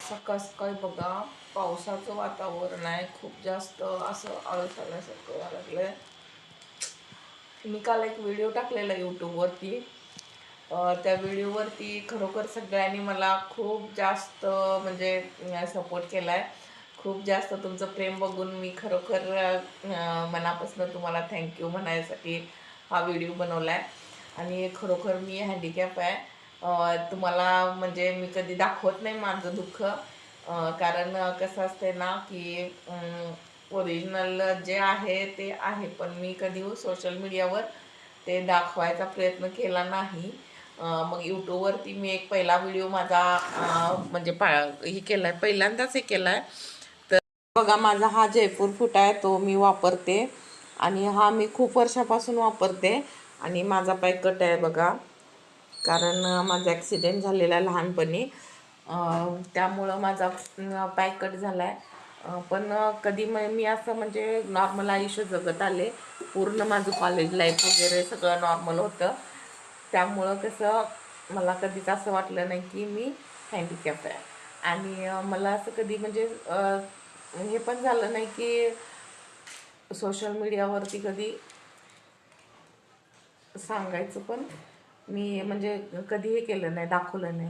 सकाळ सकाळी बघा पावसाचं वातावरण आहे. खूप जास्त असं आळस आल्यासारखं व्हायला लागलंय. मी काल एक व्हिडिओ टाकलेला यूट्यूबवरती. त्या व्हिडिओवरती खरोखर सगळ्यांनी मला खूप जास्त म्हणजे सपोर्ट केला आहे. खूप जास्त तुमचं प्रेम बघून मी खरोखर मनापासून तुम्हाला थँक्यू म्हणायसाठी हा व्हिडिओ बनवला आहे. आणि खरोखर मी हँडिकॅप आहे. तुम्हाला म्हणजे मी कधी दाखवत नाही माझं दुःख. कारण कसं असते ना की ओरिजिनल जे आहे ते आहे, पण मी कधी सोशल मीडियावर ते दाखवायचा प्रयत्न केला नाही. मग यूट्यूबवरती मी एक पहिला व्हिडिओ माझा म्हणजे हे केला आहे, पहिल्यांदाच हे केला आहे. तर बघा, माझा हा जयपूर फूट आहे, तो मी वापरते आणि हा मी खूप वर्षापासून वापरते. आणि माझा पाय कट आहे बघा, कारण माझा ॲक्सिडेंट झालेला लहानपणी. त्यामुळं माझा पाय कट झाला आहे. पण कधी मी असं म्हणजे नॉर्मल आयुष्य जगत आले. पूर्ण माझं कॉलेज लाईफ वगैरे सगळं नॉर्मल होतं. त्यामुळं कसं मला कधीच असं वाटलं नाही की मी हँडिकॅप आहे. आणि मला असं कधी म्हणजे हे पण झालं नाही की सोशल मीडियावरती कधी सांगायचं पण मी म्हणजे कधी हे केलं नाही, दाखवलं नाही.